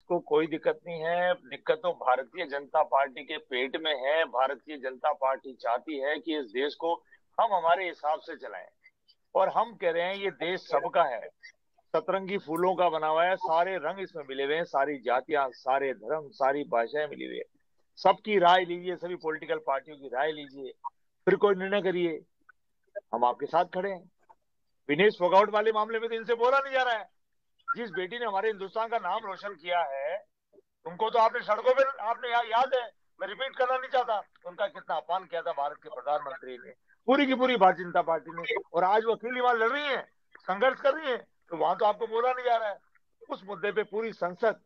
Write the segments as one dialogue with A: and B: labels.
A: को कोई दिक्कत नहीं है। दिक्कत तो भारतीय जनता पार्टी के पेट में है। भारतीय जनता पार्टी चाहती है कि इस देश को हम हमारे हिसाब से चलाएं, और हम कह रहे हैं ये देश सबका है, सतरंगी फूलों का बना हुआ है, सारे रंग इसमें मिले हुए हैं, सारी जातियां, सारे धर्म, सारी भाषाएं मिली हुई है। सबकी राय लीजिए, सभी पॉलिटिकल पार्टियों की राय लीजिए, फिर कोई निर्णय करिए। हम आपके साथ खड़े हैं। विनेश फोगाट वाले मामले में तो इनसे बोला नहीं जा रहा है। जिस बेटी ने हमारे हिंदुस्तान का नाम रोशन किया है, उनको तो आपने सड़कों पे, आपने याद है, मैं रिपीट करना नहीं चाहता, उनका कितना अपमान किया था भारत के प्रधानमंत्री ने, पूरी की पूरी भारतीय जनता पार्टी ने। और आज वो अकेली वहां लड़ रही है, संघर्ष कर रही है, तो वहां तो आपको बोला नहीं जा रहा है। उस मुद्दे पे पूरी संसद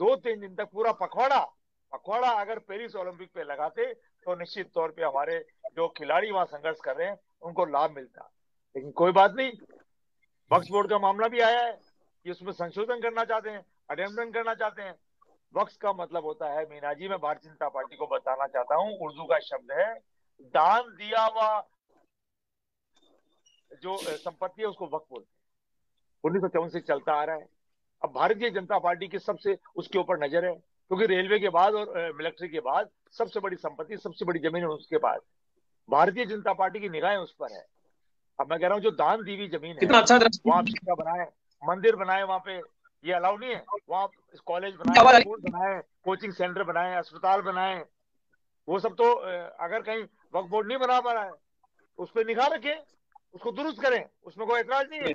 A: 2-3 दिन तक पूरा पखवाड़ा पखवाड़ा अगर पेरिस ओलंपिक पे लगाते तो निश्चित तौर पे हमारे जो खिलाड़ी वहां संघर्ष कर रहे हैं उनको लाभ मिलता। लेकिन कोई बात नहीं, वक्फ बोर्ड का मामला भी आया है कि उसमें संशोधन करना चाहते हैं, अमेंडमेंट करना चाहते हैं। वक्फ का मतलब होता है, मीना जी, मैं भारतीय जनता पार्टी को बताना चाहता हूं, उर्दू का शब्द है दान दिया हुआ जो संपत्ति है उसको वक्फ बोलते हैं। 1954 से चलता आ रहा है। अब भारतीय जनता पार्टी की सबसे उसके ऊपर नजर है, क्योंकि रेलवे के बाद और मिलिट्री के बाद सबसे बड़ी संपत्ति, सबसे बड़ी जमीन उसके पास। भारतीय जनता पार्टी की निगाहें उस पर है। अब मैं कह रहा हूँ जो दान दी हुई जमीन है
B: कितना अच्छा
A: वहां आप शिक्षा बनाए, मंदिर बनाए, वहां पे ये अलाउ नहीं है। वहां कॉलेज बनाए, स्कूल बनाए, कोचिंग सेंटर बनाए, अस्पताल बनाए, वो सब तो अगर कहीं वक्फ बोर्ड नहीं बना पा रहा है उस पर निगाह रखें, उसको दुरुस्त करें, उसमें कोई एतराज नहीं है।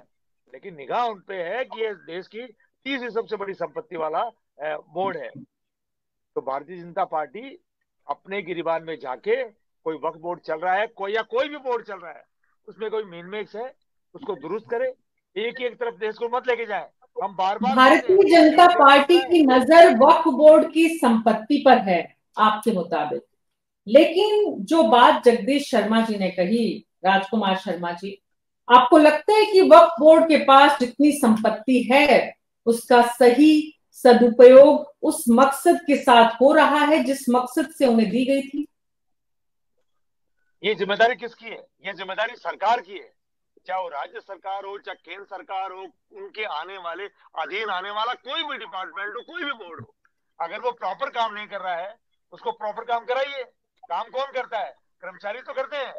A: लेकिन निगाह उन पे है कि ये देश की तीसरी सबसे बड़ी संपत्ति वाला बोर्ड है। तो भारतीय जनता पार्टी अपने गिरिबान में जाके, कोई वक्फ बोर्ड चल रहा है, कोई भी बोर्ड चल रहा है, उसमें कोई मीनमेक्स है, उसको दुरुस्त करे। एक एक तरफ देश को मत लेके जाए। हम बार बार कहते हैं
C: भारतीय जनता पार्टी की नजर वक्फ बोर्ड की संपत्ति पर है आपके मुताबिक, लेकिन जो बात जगदीश शर्मा जी ने कही, राजकुमार शर्मा जी, आपको लगता है कि वक्फ बोर्ड के पास जितनी संपत्ति है उसका सही सदुपयोग उस मकसद के साथ हो रहा है जिस मकसद से उन्हें दी गई थी?
A: ये जिम्मेदारी किसकी है? ये जिम्मेदारी सरकार की है। चाहे वो राज्य सरकार हो, चाहे केंद्र सरकार हो, उनके आने वाले अधीन आने वाला कोई भी डिपार्टमेंट हो, कोई भी बोर्ड हो, अगर वो प्रॉपर काम नहीं कर रहा है उसको प्रॉपर काम कराइए। काम कौन करता है? कर्मचारी तो करते हैं,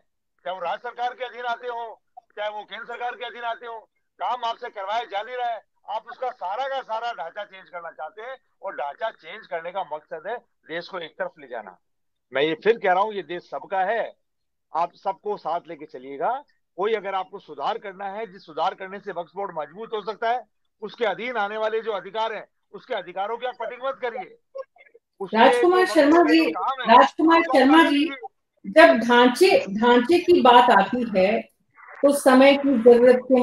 A: चाहे वो राज्य सरकार के अधीन आते हो, चाहे वो केंद्र सरकार के अधीन आते हो। काम आपसे करवाया जा नहीं रहा है, आप उसका सारा का सारा ढांचा चेंज करना चाहते हैं, और ढांचा चेंज करने का मकसद है देश को एक तरफ ले जाना। मैं ये फिर कह रहा हूं, ये देश सबका है, आप सबको साथ लेके चलिएगा। कोई अगर आपको सुधार करना है, जिस सुधार करने से वक्फ बोर्ड मजबूत हो सकता है, उसके अधीन आने वाले जो अधिकार हैं उसके अधिकारों की आप कटिंग मत करिए।
C: राजकुमार शर्मा जी, राजकुमार शर्मा जी, जब ढांचे की बात आती है तो समय की जरूरत के